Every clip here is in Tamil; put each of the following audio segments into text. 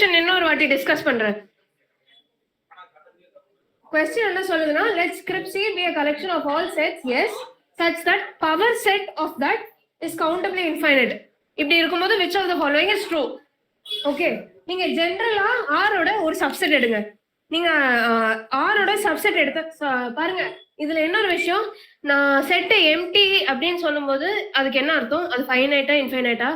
கொஸ்டின் இன்னொரு வாட்டி டிஸ்கஸ் பண்றேன். Question என்ன சொல்லுதுன்னா, let script C be a collection of all sets yes such that power set of that is countably infinite. இப்படி இருக்கும்போது which of the following is true? Okay, நீங்க ஜெனரலா ஆரோட ஒரு சப்செட் எடுங்க. நீங்க ஆரோட சப்செட் எடுத்த பாருங்க. இதுல இன்னொரு விஷயம், நான் செட் எம்டி அப்படின்னு சொல்லும்போது அதுக்கு என்ன அர்த்தம்? அது ஃபைனைட்டா இன்ஃபைனைட்டா?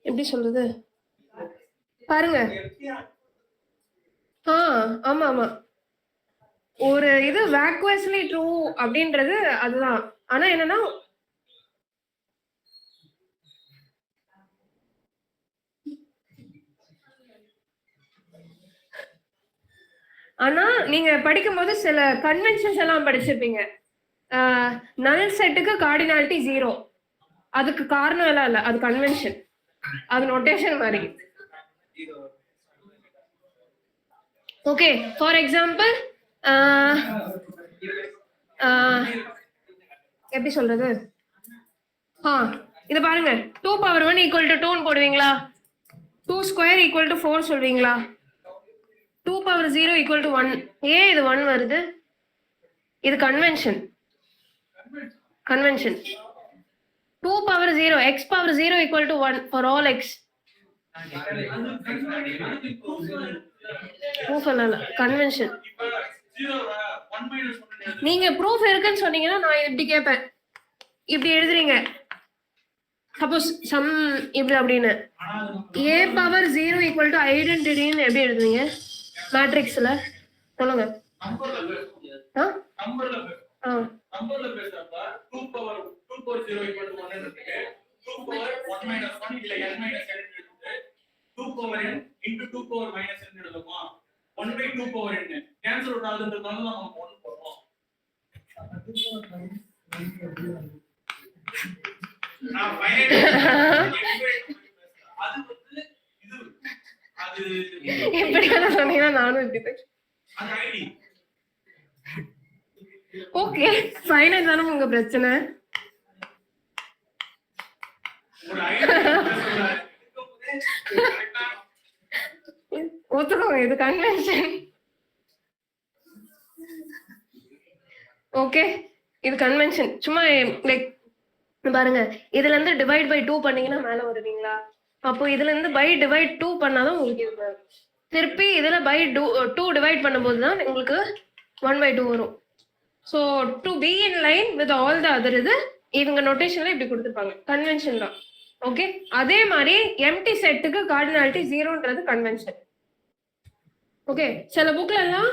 எப்படி சொல்றது பாருங்க. ஆமா ஆமா, ஒரு இது வேக்வஸ்லி ட்ரூ அப்படின்றது அதுதான். ஆனா என்னன்னா, ஆனா நீங்க படிக்கும்போது சில கன்வென்ஷன்ஸ் எல்லாம் படிச்சிருப்பீங்க. நல் செட்டுக்கு கார்டினாலிட்டி 0, அதுக்கு காரணம் எல்லாம் இல்ல, அது கன்வென்ஷன், அது நோட்டேஷன் மாதிரி. ஓகே, ஃபார் எக்ஸாம்பிள் எப்படி சொல்றது, இது பாருங்க, 2 power 1 equal to 2 போடுவீங்களா? 2 square equal to 4 சொல்வீங்களா? 2 power 0 equal to 1. ஏன் இது 1 வருது? இது convention. 2 power 0, x power 0 equal to 1 for all x. Convention. நீங்க ப்ரூஃப் இருக்குன்னு சொன்னீங்கன்னா நான் இப்படி கேட்பேன், இப்படி எழுதுறீங்க சப்போஸ் சம் இப்படி அப்படின்னு, a power 0 equal to ஐடென்டிட்டின்னு எப்படி எழுதுவீங்க மேட்ரிக்ஸ்ல? சொல்லுங்க. எப்படியான சொன்னீங்கன்னா நானும் இப்படி. ஓகே, ஃபைனல் தானே உங்க பிரச்சனை. ஒத்துக்கோங்க, இது கன்வென்ஷன். ஓகே, இது கன்வென்ஷன். சும்மா லைக் பாருங்க, இதுல இருந்து டிவைட் பை 2 பண்ணீங்கன்னா மேல வருவீங்களா? அப்போ இதுல இருந்து பை டிவைட் 2 பண்ணாதான் உங்களுக்கு இது வரும். திருப்பி இதுல பை 2 டிவைட் பண்ணும்போது தான் உங்களுக்கு 1/2 வரும். So to be in line with all the other இது இவங்க நோட்டேஷன்ல இப்படி கொடுத்துருப்பாங்க, கன்வென்ஷன் தான். ஓகே, அதே மாதிரி எம்டி செட்டுக்கு கார்டினாலிட்டி 0ன்றது கன்வென்ஷன். ஓகே, சில புக்ல எல்லாம்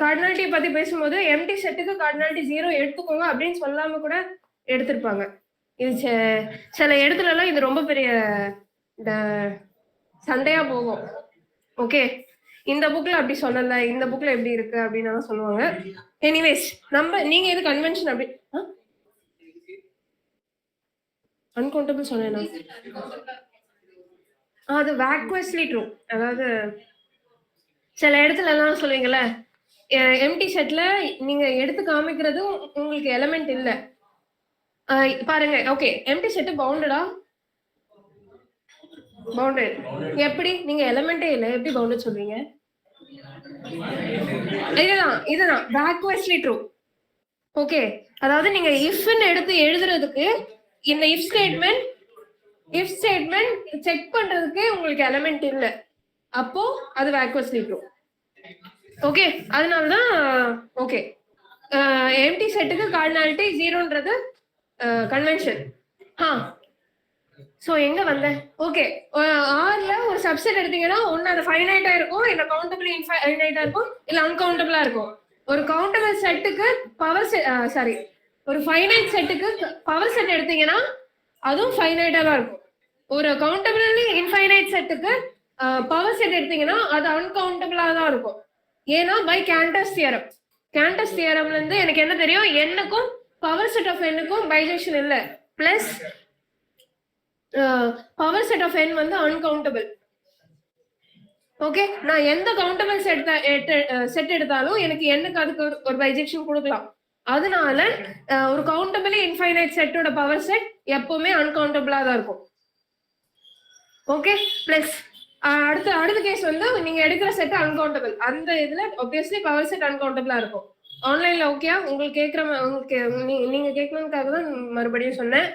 கார்டினாலிட்டி பத்தி பேசும்போது எம்டி செட்டுக்கு கார்டினாலிட்டி 0 எடுத்துக்கோங்க அப்படின்னு சொல்லாம கூட எடுத்திருப்பாங்க. இது சில இடத்துல எல்லாம் இது ரொம்ப பெரிய சண்டையா போகும். ஓகே, இந்த புக்ல அப்படி சொல்லல, இந்த புக்ல எப்படி இருக்கு அப்படின்னு சொல்லுவாங்க. எனிவேஸ், நீங்க எது கன்வென்ஷன் அப்படி அன்கவுண்டபிள் சொன்னேன்னா அது வேக்வஸ்லி ட்ரூ. அதாவது சில இடத்துல எல்லாம் சொல்லுவீங்கல்ல, எம்டி செட்ல நீங்க எடுத்து காமிக்கிறது உங்களுக்கு எலிமெண்ட் இல்ல பாருங்க. ஓகே, எம்டி செட் பவுண்டடா? பவுண்டட். எப்படி? நீங்க எலிமெண்டே இல்ல, எப்படி பவுண்டட் சொல்றீங்க? இதுதான் வேக்வஸ்லி ட்ரூ. ஓகே, அதாவது நீங்க இஃப்னு எடுத்து எழுதுறதுக்கு இந்த இஃப் ஸ்டேட்மெண்ட் செக் பண்றதுக்கு உங்களுக்கு எலிமெண்ட் இல்ல, அப்போ அது வேக்வஸ்லி ட்ரூ. ஓகே, அதனாலதான் ஓகே எம்டி செட்டுக்கு கார்டினாலிட்டி 0ன்றது கன்வென்ஷன். சோ எங்க வந்த? ஓகே, ஆர்ல ஒரு சப்செட் எடுத்தீங்கன்னா ஒன்னு அது ஃபைனைட்டா இருக்கும், இல்ல கவுண்டபிள் இன்ஃபைனைட்டா இருக்கும், இல்ல அன்கவுண்டபிளா இருக்கும். ஒரு கவுண்டபிள் செட்டுக்கு ஒரு ஃபைனைட் செட்டுக்கு பவர் செட் எடுத்தீங்கன்னா அதுவும் ஃபைனைட்டா தான் இருக்கும். ஒரு கவுண்டபிள் இன்ஃபைனைட் செட்டுக்கு பவர் செட் எடுத்தீங்கன்னா அது அன்கவுண்டபிளா தான் இருக்கும். ஏன்னா பை கேண்டஸ் தியரம்ல இருந்து எனக்கு என்ன தெரியும், என்னுக்கும் பவர் செட் ஆஃப் என்னுக்கும் பைஜெக்ஷன் இல்ல, plus power set of n வந்து அன்கவுண்டபிள். ஓகே, நான் எந்த கவுண்டபிள் செட் எடுத்தாலும் எனக்கு என்னுக்கு அதுக்கு ஒரு பைஜெக்ஷன் கொடுக்கலாம். அதனால ஒரு கவுண்டபிளி இன்ஃபைனைட் செட்டோட பவர் செட் எப்பவுமே அன்கவுண்டபிளா தான் இருக்கும். ஓகே, பிளஸ் அடுத்த கேஸ் வந்து நீங்க எடுக்கிற செட் அன்கவுண்டபிள், அந்த இதுல ஆப்வியஸ்லி பவர் செட் அன்கவுண்டபிளா இருக்கும். ஆன்லைன்ல ஓகே, உங்களுக்கு உங்களுக்கு நீங்க கேட்கணும்னுக்காக தான் மறுபடியும் சொன்னேன்.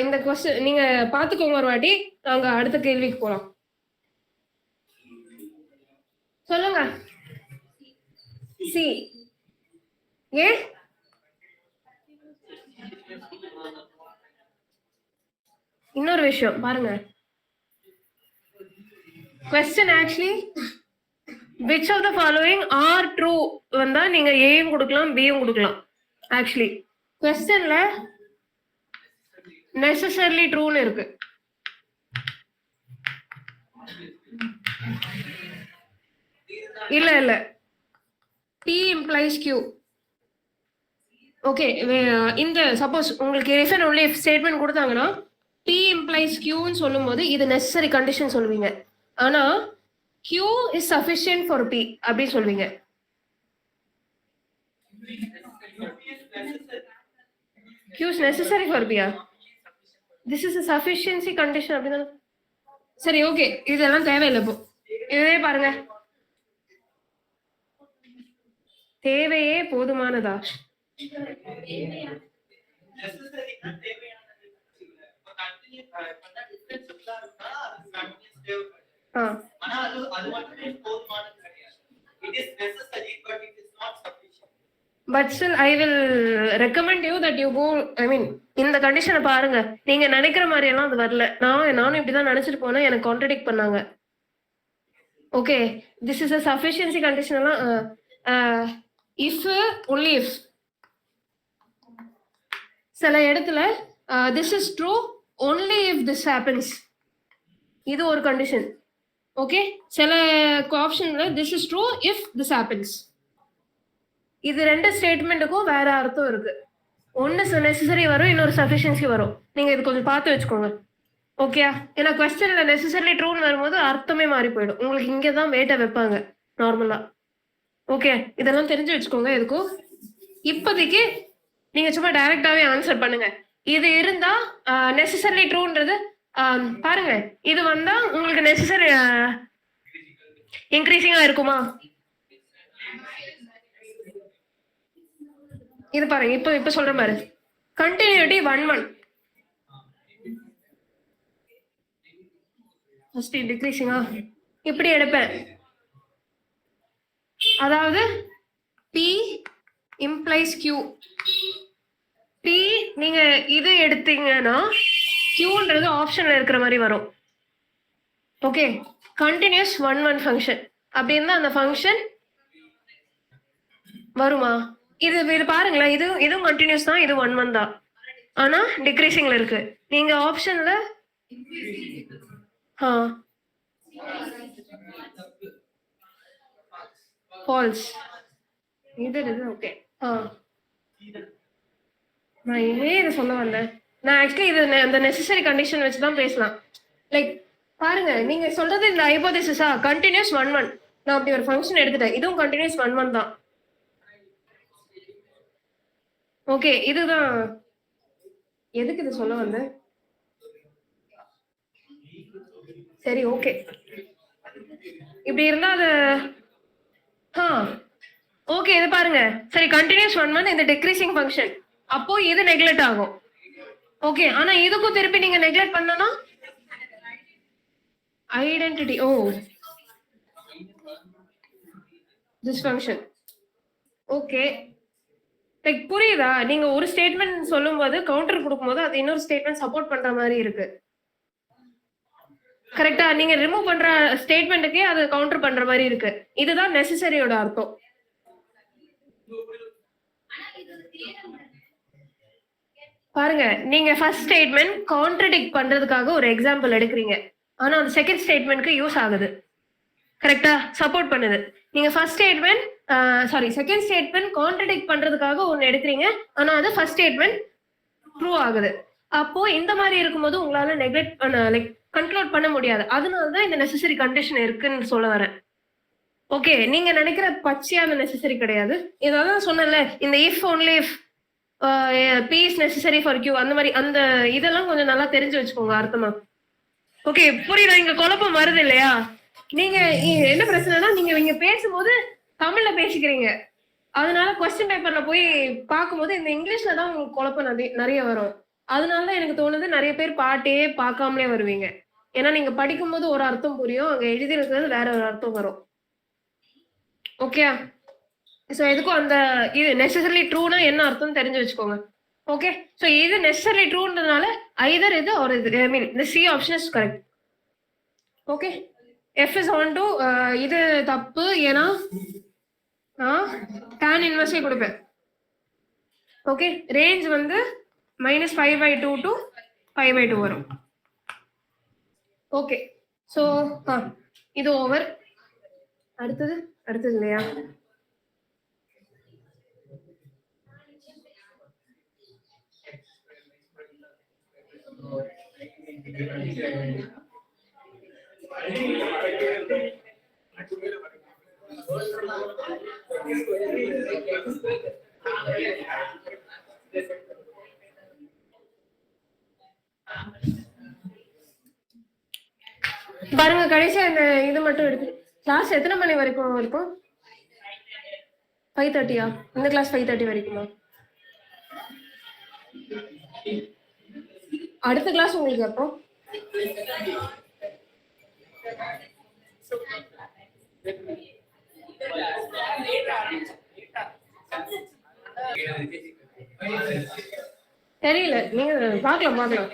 இந்த கொஸ்டின் நீங்க பாத்துக்கோங்க ஒரு வாட்டி. நாங்க அடுத்த கேள்விக்கு போலாம். சொல்லுங்க. சி ஏ இன்னொரு விஷயம் பாருங்க, question actually which of the following are true வந்தா நீங்க ஏயும் கொடுக்கலாம் பியும் கொடுக்கலாம். ஆக்சுவலி questionல necessarily ட்ரூன்னு இருக்கு. இல்ல இல்ல, P implies Q. ஓகே, இந்த சப்போஸ் உங்களுக்கு if and only if statement கொடுத்தாங்கன்னா P implies Q ன்னு சொல்லும்போது இது நெசசரி கண்டிஷன் சொல்லுவீங்க. ஆனா Q is sufficient for P அப்படி சொல்வீங்க. Q is necessary for P. This is a sufficiency condition அப்படிதானே? சரி, ஓகே, இதெல்லாம் தேவையில்லை. இப்போ இதே பாருங்க, தேவையே போதுமானதா? But still I will recommend you that you go, I mean இந்த கண்டிஷனை பாருங்க. நீங்க நினைக்கிற மாதிரி எல்லாம் அது வரல. நானும் இப்படிதான் நினைச்சிட்டு போனேன், எனக்கு கான்ட்ரடிக்ட் பண்ணாங்க. Okay, this is a sufficiency condition எல்லாம் if only if சில இடத்துல this is true only if this happens, இது ஒரு கண்டிஷன். ஓகே, சில ஆப்ஷன்ல this is true if this happens. இது ரெண்டு ஸ்டேட்மெண்ட்டுக்கும் வேற அர்த்தம் இருக்கு. ஒன்னு நெசசரி வரும், இன்னொரு சஃபிஷியன்சி வரும். நீங்க இது கொஞ்சம் பார்த்து வச்சுக்கோங்க. ஓகே, ஏன்னா கொஸ்டின்ல நெசசரி ட்ரூன்னு வரும்போது அர்த்தமே மாறி போயிடும். உங்களுக்கு இங்கதான் வேட்டை வைப்பாங்க நார்மலா. ஓகே, இதெல்லாம் தெரிஞ்சு வச்சுக்கோங்க. எதுக்கும் இப்போதைக்கு நீங்க சும்மா டைரக்டாவே ஆன்சர் பண்ணுங்க. இது இருந்தா நெசசரி ட்ரூன்றது பாருங்க, இது வந்தா உங்களுக்கு நெசசரி இன்க்ரீசிங்கா இருக்குமா? இது பாருங்க, இப்ப சொல்ற பாரு, கண்டினியூட்டி 1 1 ஃபர்ஸ்ட் டிக்ரீசிங்கா இப்படி எடுப்பேன். அதாவது P implies Q. P நீங்க இது எடுத்தீங்கன்னா Qன்றது ஆப்ஷன்ல இருக்கிற மாதிரி வரும். ஓகே, கண்டினியூஸ் 1 1 ஃபங்க்ஷன் அப்படி இருந்தா அந்த ஃபங்க்ஷன் வருமா? இது பாருங்களேன், இதுவும் கண்டினியூஸ் தான், இது 1 1 தான், ஆனா டிக்ரீசிங்ல இருக்கு. நீங்க ஆப்ஷன்ல ஃபால்ஸ் இது ஓகே. நான் இதை சொல்ல வந்தேன். நான் ஆக்சுவலி இது அந்த நெசசரி கண்டிஷன் வச்சு தான் பேசலாம். லைக் பாருங்க, நீங்க சொல்றது இந்த ஹைபோதேசிஸா கண்டினியூஸ் 1 1, நான் அப்படி ஒரு ஃபங்க்ஷன் எடுத்துட்டேன், இதுவும் கண்டினியூஸ் 1 1 தான். ஓகே, இதுதான் எதுக்கு இது சொல்ல வந்தேன். சரி, ஓகே, இப்படி இருந்தா அது ஓகே. இது பாருங்க, சரி, கண்டினியூஸ் 1 1 இந்த டிக்ரீசிங் ஃபங்க்ஷன், அப்போ இது நெக்லெக்ட் ஆகும். ஓகே, ஆனா இதுக்கும் திருப்பி நீங்க நெக்லெக்ட் பண்ணனா identity, oh this function. Okay, like புரியுதா? நீங்க ஒரு ஸ்டேட்மெண்ட் சொல்லும் போது கவுண்டர் கொடுக்கும்போது அது இன்னொரு ஸ்டேட்மெண்ட் சப்போர்ட் பண்ற மாதிரி இருக்கு. கரெக்டா? நீங்க ரிமூவ் பண்ற ஸ்டேட்மெண்ட்டுக்கே அது கவுண்டர் பண்ற மாதிரி இருக்கு. இதுதான் நெசசரியோட அர்த்தம். பாருங்க, நீங்க ஃபர்ஸ்ட் ஸ்டேட்மெண்ட் கான்ட்ரடிக்ட் பண்றதுக்காக ஒரு எக்ஸாம்பிள் எடுக்கிறீங்க, ஆனா அந்த செகண்ட் ஸ்டேட்மெண்ட்க்கு யூஸ் ஆகுது. கரெக்டா? சப்போர்ட் பண்ணுது. நீங்க first statement second statement contradict பண்றதுக்காக ஒன்னு எடுக்கிறீங்க, ஆனா அது ஃபர்ஸ்ட் ஸ்டேட்மெண்ட் ட்ரூ ஆகுது. அப்போ இந்த மாதிரி இருக்கும்போது உங்களால நெக்லெக்ட் லைக் கன்க்ளூட் பண்ண முடியாது. அதனாலதான் இந்த நெசசரி கண்டிஷன் இருக்குன்னு சொல்ல வரேன். ஓகே, நீங்க நினைக்கிற பச்சையான நெசசரி கிடையாது. இதான் சொன்னல, இந்த if only if P is necessary for Q அந்த மாதிரி அந்த இதெல்லாம் கொஞ்சம் நல்லா தெரிஞ்சு வச்சுக்கோங்க அர்த்தமா. ஓகே புரியுதா? இங்க குழப்பம் வருது இல்லையா? நீங்க என்ன பிரச்சனைனா நீங்க இங்க பேசும்போது தமிழ்ல பேசிக்கிறீங்க, அதனால கொஸ்டின் பேப்பர்ல போய் பார்க்கும்போது இந்த இங்கிலீஷ்ல தான் உங்களுக்கு குழப்பம் நிறைய வரும். அதனால தான் எனக்கு தோணுது நிறைய பேர் பாட்டே பார்க்காமலே வருவீங்க. ஏன்னா நீங்க படிக்கும்போது ஒரு அர்த்தம் புரியும், அங்க எழுதி இருக்கிறது வேற ஒரு அர்த்தம் வரும். ஓகே, ஸோ எதுக்கும் அந்த இது நெசசரி ட்ரூனா என்ன அர்த்தம் தெரிஞ்சு வச்சுக்கோங்க. ஓகே, ஸோ இது நெசசரி ட்ரூன்றதுனால ஐதர் இது ஒரு இது, ஐ மீன் இந்த C option is correct. Okay, F is on to இது தப்பு, ஏன்னா tan இன்வெர்ஸே கொடுப்பேன். ஓகே, ரேஞ்ச் வந்து -5/2 to 5/2 வரும். ஓகே, ஸோ இது ஓவர். அடுத்தது இல்லையா? பாருங்க, கடைசியா இந்த இது மட்டும் எடுத்து கிளாஸ் எத்தனை மணி வரைக்கும் இருக்கும்? 5:30. இந்த கிளாஸ் 5:30 வரைக்குமா? அடுத்த கிளாஸ் உங்களுக்கு எப்போ? தெரியல, நீங்க பார்க்கலாம்.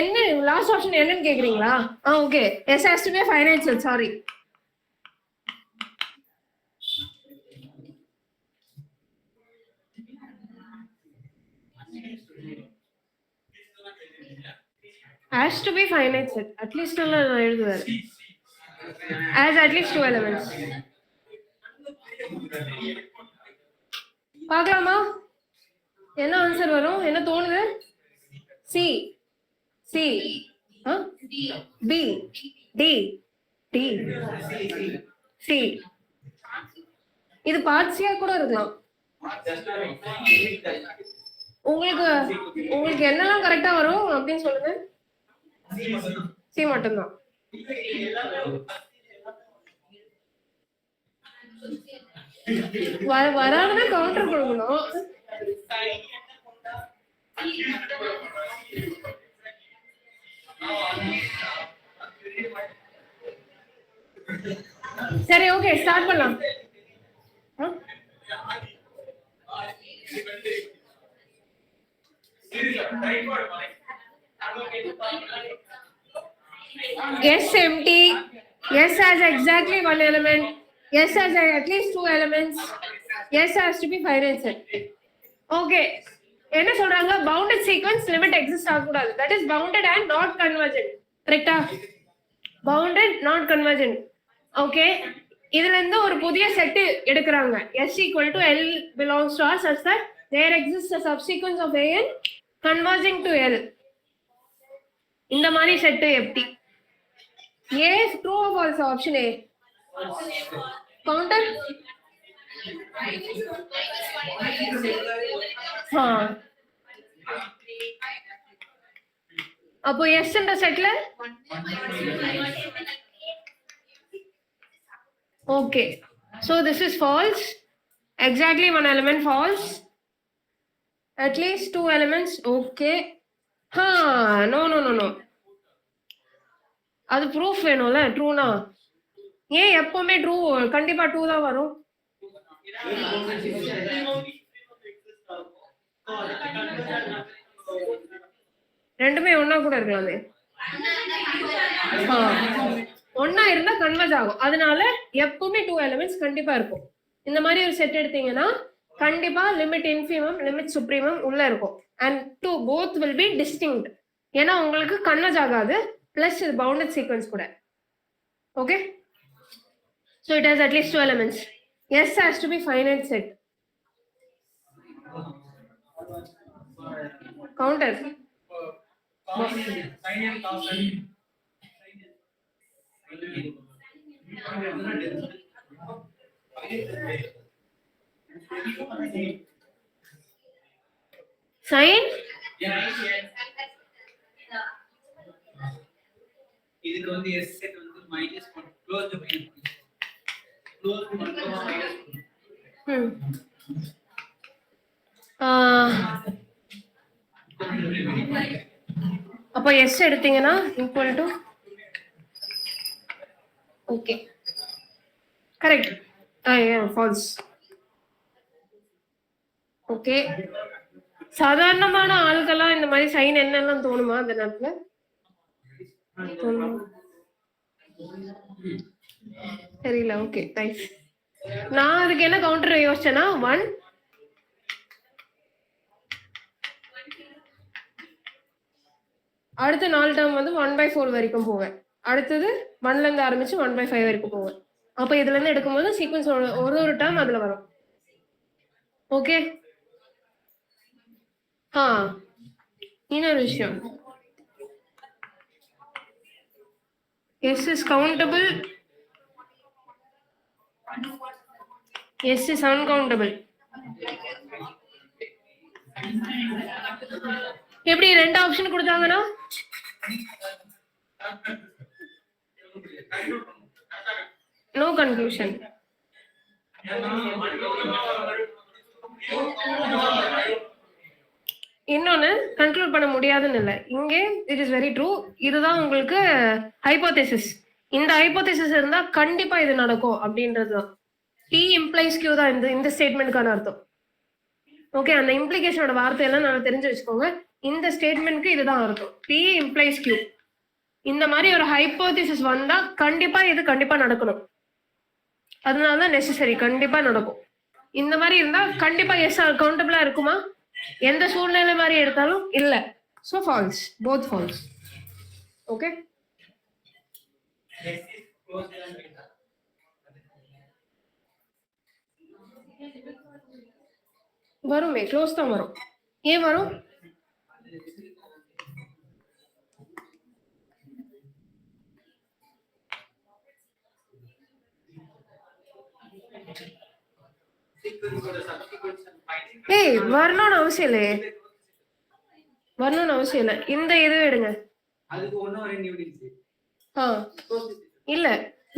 என்ன லாஸ்ட் ஆப்ஷன் என்னன்னு கேக்குறீங்களா? Okay, S has to be a finite set. Sorry. Has to be finite set. At least எழுதுவாரு. As at least 2 elements. பார்க்கலாமா? என்ன ஆன்சர் வரும்? என்ன தோணுது? C, B, D, C. இது பார்ட்ஸியா கூட இருக்கலாம். உங்களுக்கு என்னெல்லாம் கரெக்டா வரும் அப்படின்னு சொல்லுங்க. சி மட்டும்தான். வராதுன்னா கவுண்டர் கொடுக்கணும். சரி, ஓகே, ஸ்டார்ட் பண்ணலாம். S empty. S has exactly 1 element. S has at least 2 elements. S has to be finite set. Okay. என்ன சொல்றாங்க? bounded sequence limit exist ஆகக்கூடாது. that is bounded and not convergent. கரெக்ட்டா? bounded not convergent. ஓகே, இதுல இருந்து ஒரு புதிய செட் எடுக்கறாங்க. S equal to L belongs to R such that there exists a subsequence of AN converging to L. இந்த மாதிரி செட் எப்படி? A true or false? Option A. Counter? அப்போ S என்ற செட்ல okay, so this is false. Exactly 1 element false. At least 2 elements. Okay. No. அது ப்ரூஃப் வேணும்ல ட்ரூனா. ஏன் எப்பவுமே ட்ரூ? கண்டிப்பா 2 தான் வரும். ரெண்டுமே ஒண்ணா கூட இருக்கலாமே. ஒண்ணா இருந்தா கன்வர்ஜ் ஆகும். அதனால எப்பவுமே 2 எலிமெண்ட்ஸ் கண்டிப்பா இருக்கும். இந்த மாதிரி ஒரு செட் எடுத்தீங்கன்னா கண்டிப்பா லிமிட் இன்ஃபிமம் லிமிட் சுப்ரீமம் உள்ள இருக்கும். And two both will be distinct. ஏன்னா உங்களுக்கு கன்வர்ஜ் ஆகாது, பிளஸ் இது பவுண்டட் சீக்வென்ஸ் கூட. Okay, so it has at least 2 elements. S has to be finite set. Counter. Sign இதுக்கு வந்து s செட் வந்து minus close to minus close to minus அப்போ எஸ் எடுத்தீங்கன்னா equal to okay correct false. Okay சாதாரணமான ஆட்கள்லாம் இந்த மாதிரி சைன் என்னெல்லாம் தோணுமா அந்த நேரத்துல? தெரியல. Okay nice. நான் அதுக்கு என்ன கவுண்டர் யோசிச்சேன்னா 1 அடுத்த 4 டேர்ம் வந்து 1/4 வரைக்கும் போவேன். அடுத்தது 1ல இருந்து ஆரம்பிச்சு 1/5 வரைக்கும் போவேன். அப்ப இதுல இருந்து எடுக்கும்போது சீக்வன்ஸ் ஒரு டேர்ம் அதுல வரும். ஓகே இன்னொரு விஷயம், S is countable, S is uncountable. எப்படி ரெண்டு ஆப்ஷன் கொடுத்தாங்கன்னா நோ கன்க்ளூஷன். இன்னொன்னு கன்க்ளூட் பண்ண முடியாதுன்னு இல்லை, இங்கே இட் இஸ் வெரி ட்ரூ. இதுதான் உங்களுக்கு ஹைபோதேசிஸ். இந்த ஹைபோதேசிஸ் இருந்தா கண்டிப்பா இது நடக்கும் அப்படின்றதுதான். P implies Q தான் இந்த ஸ்டேட்மெண்ட்கான அர்த்தம். ஓகே, அந்த இம்ப்ளிகேஷனோட வார்த்தையெல்லாம் நான் தெரிஞ்சு வச்சுக்கோங்க. இந்த ஸ்டேட்மெண்ட்க்கு இதுதான் அர்த்தம், P implies Q. இந்த மாதிரி ஒரு ஹைபோதேசிஸ் வந்தா கண்டிப்பா இது கண்டிப்பா நடக்கணும். அதனாலதான் நெசசரி, கண்டிப்பா நடக்கும். இந்த மாதிரி இருந்தா கண்டிப்பா எஸ் கவுண்டபிளா இருக்குமா? எந்த சூழ்நிலை மாதிரி எடுத்தாலும் இல்ல. So false, both false. Okay, வருமே, க்ளோஸ் தான் வரும். ஏன் வரும்? ஏய் வரணும்னு அவசியம் இல்லையே, வரணும்னு அவசியம் இல்லை. இந்த இதுவே எடுங்க. இல்ல,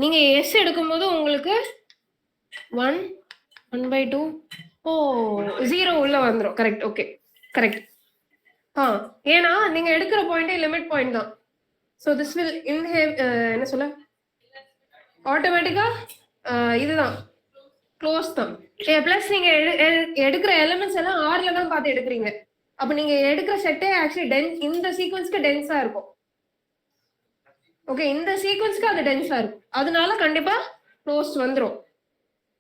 நீங்க எஸ் எடுக்கும்போது உங்களுக்கு 1/2 0 உள்ள வந்துடும். கரெக்ட். Okay correct. ஏன்னா நீங்க எடுக்கிற பாயிண்டே லிமிட் பாயிண்ட் தான். ஸோ திஸ் வில் என்ன சொல்ல ஆட்டோமேட்டிக்கா இதுதான் க்ளோஸ் தான். பிளஸ் நீங்க எடுக்கிற எலிமெண்ட்ஸ் எல்லாம் ஆர்ல தான் பார்த்து எடுக்கிறீங்க. அப்ப நீங்க எடுக்கிற செட்டே ஆக்சுவலி இந்த சீக்வன்ஸ்க்கு டென்ஸா இருக்கும். ஓகே, இந்த சீக்வன்ஸ்க்கு அது டென்ஸா இருக்கும். அதனால கண்டிப்பா க்ளோஸ் வந்துடும்.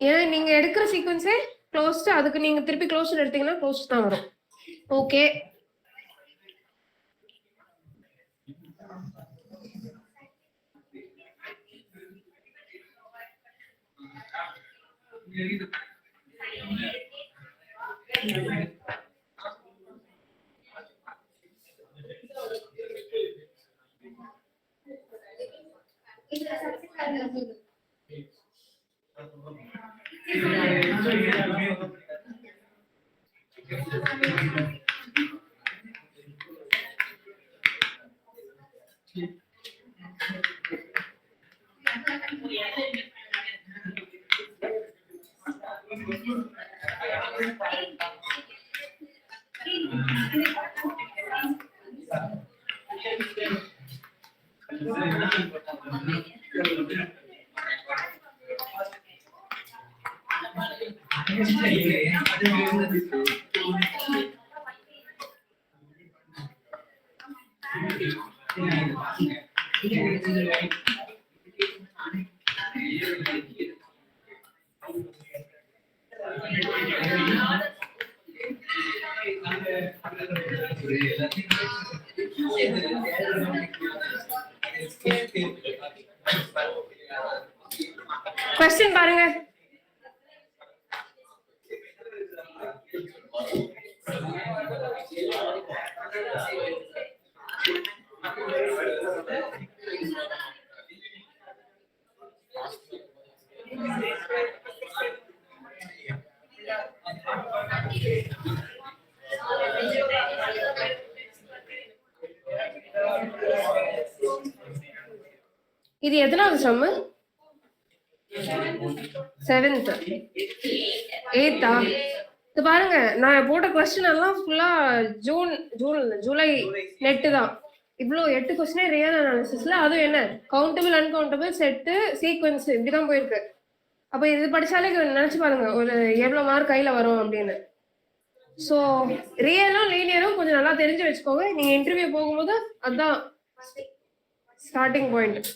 ஏன்னா நீங்க எடுக்கிற சீக்வன்ஸே க்ளோஸ்ட், அதுக்கு நீங்க திருப்பி க்ளோஸ் எடுத்தீங்கன்னா க்ளோஸ் தான் வரும். ஓகே, क्वेश्चन பாருங்க. இது எத்தனாவது சம்மு? 7th 8th. இது பாருங்க, நான் போட்ட கொஸ்டின் எல்லாம் ஃபுல்லா ஜூலை நெட்டு தான். இவ்வளோ 8 கொஸ்டினே ரியல் அனாலிசிஸ்ல, அதுவும் என்ன கவுண்டபிள் அன்கவுண்டபிள் செட்டு சீக்வன்ஸ் இப்படிதான் போயிருக்கு. அப்ப இது படிச்சாலே நினைச்சு பாருங்க ஒரு எவ்வளவு மார்க் கையில வரும் அப்படின்னு. ஸோ ரியலும் லீனியரும் கொஞ்சம் நல்லா தெரிஞ்சு வச்சுக்கோங்க. நீங்க இன்டர்வியூ போகும்போது அதுதான் ஸ்டார்டிங் பாயிண்ட்.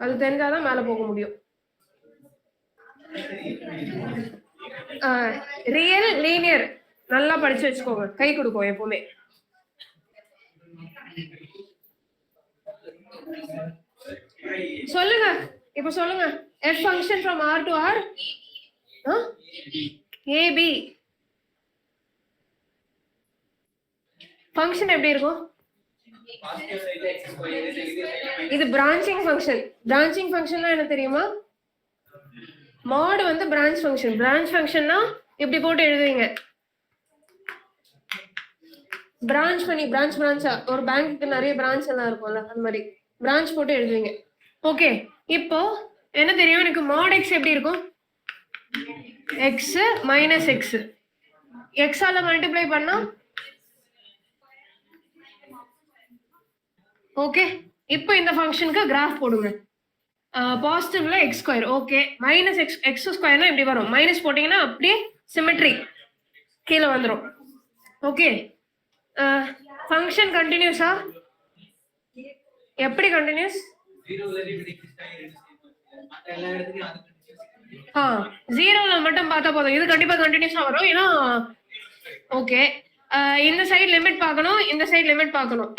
அது தெரிஞ்சாதான் மேல போக முடியும். ரியல் லீனியர் நல்லா படிச்சு வச்சுக்கோங்க, கை கொடுக்கும் எப்பவுமே. சொல்லுங்க, இப்ப சொல்லுங்க. f function from r to r ab function எப்படி இருக்கும்? இது பிரான்ச்சிங் ஃபங்க்ஷன். பிரான்ச்சிங் ஃபங்க்ஷன்னா என்ன தெரியுமா? மாட் வந்து பிரான்ச் ஃபங்க்ஷன். பிரான்ச் ஃபங்க்ஷன்னா இப்படி போட்டு எழுதுவீங்க. பிரான்ச் பண்ணி பிரான்ச்சா ஒரு பேங்க்கு நிறைய பிரான்ச் எல்லாம் இருக்கும்ல, அந்த மாதிரி பிரான்ச் போட்டு எழுதுவீங்க. ஓகே, இப்போ என்ன தெரியும் எனக்கு? மாட் எக்ஸ் எப்படி இருக்கும்? X minus X. எக்ஸால மல்டிப்ளை பண்ணா ஓகே. இப்போ இந்த ஃபங்க்ஷனுக்கு கிராஃப் போடுங்க. பாசிட்டிவ்ல X square. Okay, minus X ஸ்கொயர்னா இப்படி வரும். மைனஸ் போட்டீங்கன்னா அப்படியே சிமெட்ரி கீழே வந்துடும். ஓகே, ஃபங்க்ஷன் கண்டினியூஸா? எப்படி கண்டினியூஸ்? ஜீரோல மட்டும் பார்த்தா போதும். இது கண்டிப்பா கண்டினியூஸா வரும். ஏன்னா ஓகே, இந்த சைடு லிமிட் பார்க்கணும், இந்த சைடு லிமிட் பார்க்கணும்.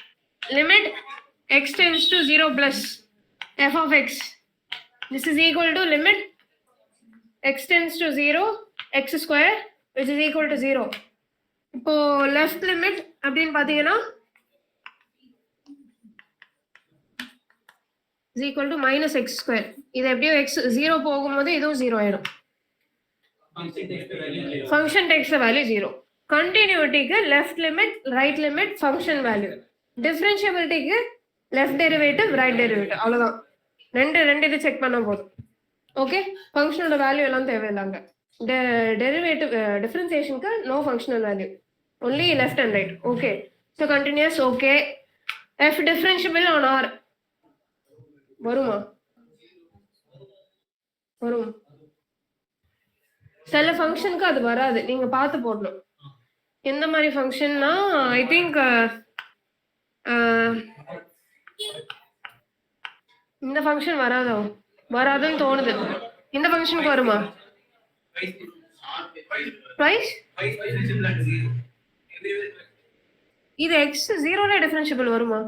Limit x tends to 0 plus f of x. This is equal to limit x tends to 0 x square which is equal to 0. இப்போ left limit அப்படின்னு பாத்தீங்கன்னா is equal to minus x square. இது எப்படியோ x 0 போகும்போது இதுவும் 0 ஆயிடும். Function takes the value 0. Continuityக்கு left limit, right limit, function value. Differentiabilityக்கு லெஃப்ட் டெரிவேட்டிவ், ரைட் டெரிவேட்டிவ், அவ்வளோதான். ரெண்டு இது செக் பண்ண போதும். ஓகே, ஃபங்க்ஷனோட வேல்யூ எல்லாம் தேவையில்லைங்க. டெரிவேட்டிவ் டிஃபரன்சியேஷனுக்கு no functional value, only left and right. Okay, so continuous. Okay, F differentiable on R வருமா? வரும். சில ஃபங்க்ஷனுக்கு அது வராது, நீங்க பார்த்து போடணும். எந்த மாதிரி ஃபங்க்ஷன்னா ஐ திங்க் இந்த ஃபங்க்ஷன் வராதுன்னு தோணுது. இந்த ஃபங்க்ஷனுக்கு வருமா? ரைட், இது எக்ஸ் 0ல டிஃபரன்ஷியபிள் வருமா?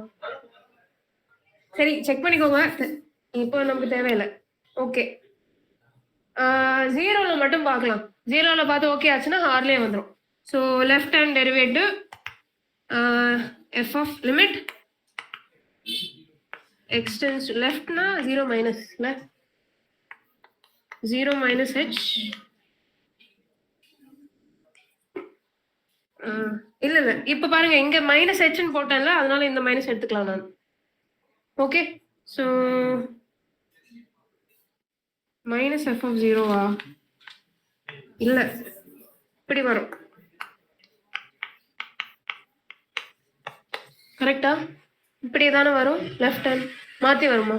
சரி, செக் பண்ணிக்கோங்க. இப்போ நமக்கு தேவையில்லை. ஓகே, 0ல மட்டும் பார்க்கலாம். 0ல பார்த்து ஓகே ஆச்சுன்னா ஹார்லேயே வந்துடும். So left hand derivative f of limit x tends to left na 0 minus left 0 minus h இல்ல இப்ப பாருங்க, இங்க மைனஸ் h ன்னு போட்டேன்ல, அதனால இந்த மைனஸ் எடுத்துக்கலாம் நான். Okay, so minus f of 0வா? இல்ல, இப்படி வரும். கரெக்டா? இப்படி தானே வரும். லெஃப்ட் ஹேண்ட் மாத்தி வருமா?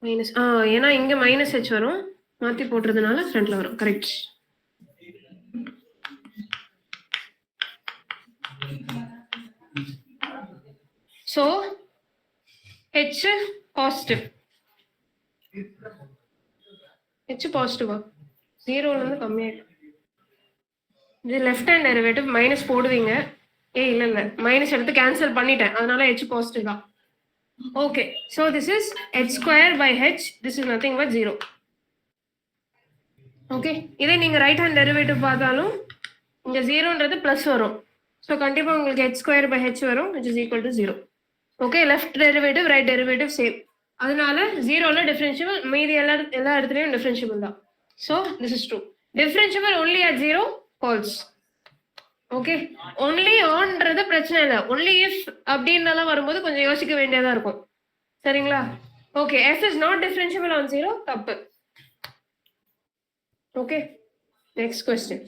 மைனஸ், ஏன்னா இங்க மைனஸ் h வரும், மாத்தி போடுறதுனால ஃப்ரண்ட்ல வரும். Correct. So h positive. h பாசிட்டிவா? 0ல இருந்து கம்மியாயிடும். இது லெஃப்ட் ஹேண்ட் டெரிவேட்டிவ், மைனஸ் போடுவீங்க. இல்ல மைனஸ் எடுத்து கேன்சல் பண்ணிட்டேன், அதனால h பாசிட்டிவ் தான். Okay, so this is h square by h. This is nothing but 0. Okay, இதே நீங்க ரைட் ஹேண்ட் டெரிவேட்டிவ் பார்த்தாலும் இங்க 0ன்றது பிளஸ் வரும். ஸோ கண்டிப்பா உங்களுக்கு h ஸ்கொயர் பை h வரும், which is equal to 0. Okay, left derivative right derivative same, அதனால 0ல டிஃபரன்ஷியபிள், மீதி எல்லா இடத்துலயும் டிஃபரன்ஷியபிள் தான். So this is true. Differentiable only at 0, false. Okay, only ஆன்றது பிரச்சனை இல்லை, ஒன்லி இஃப் அப்படின்றலாம் வரும்போது கொஞ்சம் யோசிக்க வேண்டியதா இருக்கும். சரிங்களா? Okay, f is not differentiable on 0. தப்பு. Okay. Next question.